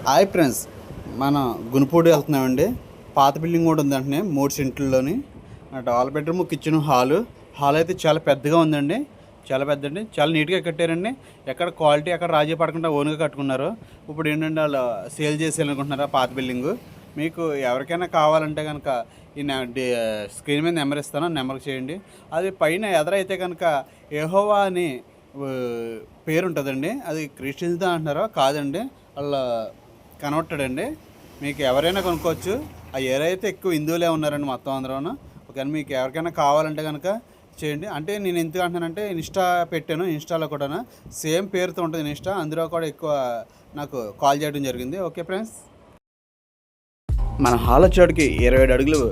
Hi friends, మనం గునుపూడి వెళ్తున్నామండి. పాత బిల్డింగ్ కూడా ఉంది అంటే 3 సెంట్లలోని డబల్ బెడ్రూమ్, కిచెన్, హాల్ అయితే చాలా పెద్దగా ఉందండి. చాలా పెద్దండి, చాలా నీట్గా కట్టారండి. ఎక్కడ క్వాలిటీ ఎక్కడ రాజీ పడకుండా ఓన్గా కట్టుకున్నారు. ఇప్పుడు ఏంటంటే వాళ్ళు సేల్ చేసేయాలనుకుంటున్నారు ఆ పాత బిల్డింగు. మీకు ఎవరికైనా కావాలంటే కనుక ఈ స్క్రీన్ మీద నెంబర్ ఇస్తాను, నెంబర్కి చేయండి. అది పైన ఎదరైతే కనుక యెహోవా అని పేరు ఉంటుందండి. అది క్రిస్టియన్స్ అంటున్నారో కాదండి, వాళ్ళ కన్వర్టెడ్ అండి. మీకు ఎవరైనా కొనుక్కోవచ్చు. ఆ ఏరియా అయితే ఎక్కువ హిందువులే ఉన్నారండి మొత్తం అందరూ. కానీ మీకు ఎవరికైనా కావాలంటే కనుక చేయండి. అంటే నేను ఎందుకు అంటున్నానంటే ఇన్స్టా పెట్టాను, ఇన్స్టాలో కూడా సేమ్ పేరుతో ఉంటుంది ఇన్స్టా, అందులో కూడా ఎక్కువ నాకు కాల్ చేయడం జరిగింది. ఓకే ఫ్రెండ్స్, మన హాల్ వచ్చేవాడికి 27 అడుగులు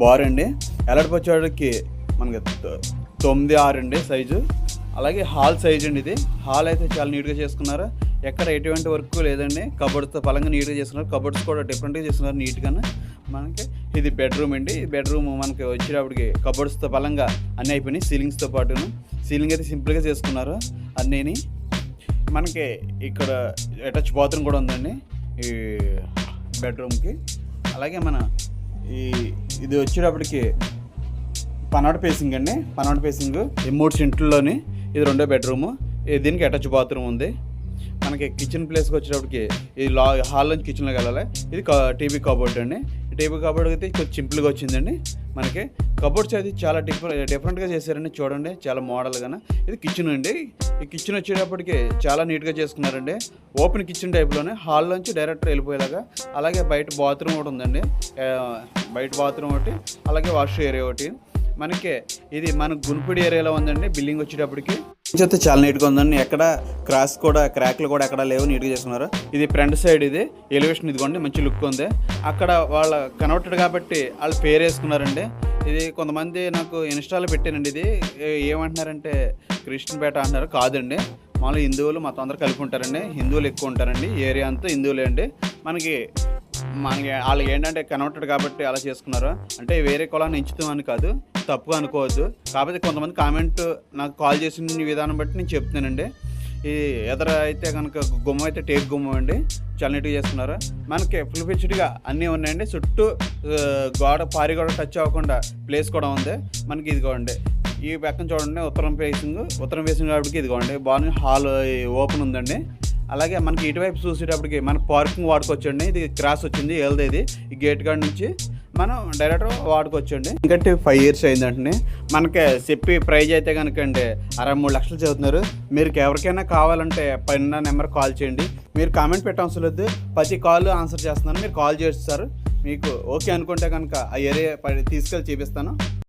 బార్ అండి. ఎలాడిపోచ్చేవాడికి మనకి 9-6 అండి సైజు. అలాగే హాల్ సైజ్ అండి. ఇది హాల్ అయితే చాలా నీట్గా చేసుకున్నారు. ఎక్కడ ఎటువంటి వర్క్ లేదండి. కబోర్డ్స్తో పలంగా నీట్గా చేసుకున్నారు. కబోర్డ్స్ కూడా డిఫరెంట్గా చేసుకున్నారు నీట్గా. మనకి ఇది బెడ్రూమ్ అండి. ఈ బెడ్రూమ్ మనకి వచ్చేటప్పటికి కబోర్డ్స్తో పలంగా అన్నీ అయిపోయినాయి. సీలింగ్స్తో పాటును సీలింగ్ అయితే సింపుల్గా చేసుకున్నారు అన్నీని. మనకి ఇక్కడ అటాచ్ బాత్రూమ్ కూడా ఉందండి ఈ బెడ్రూమ్కి. అలాగే మన ఇది వచ్చేటప్పటికి పనోట ఫేసింగ్ అండి. పనోట ఫేసింగ్ ఈ 3 సెంట్లలోని ఇది 2వ బెడ్రూము. దీనికి అటాచ్ బాత్రూమ్ ఉంది. మనకి కిచెన్ ప్లేస్కి వచ్చేటప్పటికి ఇది హాల్ నుంచి కిచెన్లోకి వెళ్ళాలి. ఇది టీవీ కబోర్డ్ అండి. టీవీ కబోర్డ్ అయితే కొంచెం సింపుల్గా వచ్చిందండి. మనకి కబోర్డ్స్ అయితే చాలా డిఫరెంట్గా చేశారండి. చూడండి, చాలా మోడల్గా. ఇది కిచెన్ అండి. ఈ కిచెన్ వచ్చేటప్పటికి చాలా నీట్గా చేసుకున్నారండి. ఓపెన్ కిచెన్ టైప్లోనే హాల్ నుంచి డైరెక్ట్ వెళ్ళిపోయేలాగా. అలాగే బయట బాత్రూమ్ ఒకటి ఉందండి. బయట బాత్రూమ్ ఒకటి, అలాగే వాష్ ఏరియా ఒకటి. మనకి ఇది మన గునుపూడి ఏరియాలో ఉందండి. బిల్డింగ్ వచ్చేటప్పటికి అయితే చాలా నీట్గా ఉందండి. ఎక్కడ క్రాక్లు కూడా ఎక్కడ లేవు, నీట్గా చేసుకున్నారు. ఇది ఫ్రంట్ సైడ్, ఇది ఎలివేషన్ ఇదిగోండి, మంచి లుక్ ఉంది. అక్కడ వాళ్ళ కన్వర్టెడ్ కాబట్టి వాళ్ళు పేరు వేసుకున్నారండి. ఇది కొంతమంది నాకు ఇన్స్టాలో పెట్టానండి. ఇది ఏమంటున్నారంటే క్రిస్టియన్ పేట అంటున్నారు. కాదండి, మామూలు హిందువులు మొత్తం అందరూ కలిపి ఉంటారండి. హిందువులు ఎక్కువ ఉంటారండి. ఏరియా అంతా హిందువులే అండి. మనకి వాళ్ళు ఏంటంటే కన్వర్టెడ్ కాబట్టి అలా చేసుకున్నారు. అంటే వేరే కులాన్ని ఎంచుతామని కాదు, తప్పుగా అనుకోవద్దు. కాకపోతే కొంతమంది కామెంట్ నాకు కాల్ చేసిన విధానం బట్టి నేను చెప్తున్నానండి. ఈ ఎదర అయితే కనుక గుమ్మం అయితే టేక్ గుమ్మం అండి. చాలా నీట్గా చేసుకున్నారు. మనకి ఫుల్ ఫిక్స్డ్గా అన్నీ ఉన్నాయండి. చుట్టూ పారి గోడ టచ్ అవ్వకుండా ప్లేస్ కూడా ఉంది. మనకి ఇదిగోండి, ఈ పక్కన చూడండి ఉత్తరం ఫేసింగ్ కాబట్టి ఇదిగోండి బాగా హాల్ ఓపెన్ ఉందండి. అలాగే మనకి ఇటువైపు చూసేటప్పటికి మన పార్కింగ్ వాడుకోవచ్చండి. ఇది క్రాస్ వచ్చింది ఏళ్ళది. ఈ గేట్ కాడ నుంచి మనం డైరెక్ట్ వాడుకోవచ్చండి. ఇంకంటే 5 years అయిందంటే మనకి చెప్పి ప్రైజ్ అయితే కనుక అండి 63 లక్షలు చదువుతున్నారు. మీరు ఎవరికైనా కావాలంటే పైన నెంబర్ కాల్ చేయండి. మీరు కామెంట్ పెట్టవసరం లేదు, ప్రతి కాల్ ఆన్సర్ చేస్తున్నాను. మీరు కాల్ చేస్తారు. మీకు ఓకే అనుకుంటే కనుక ఆ ఏరియా తీసుకెళ్ళి చూపిస్తాను.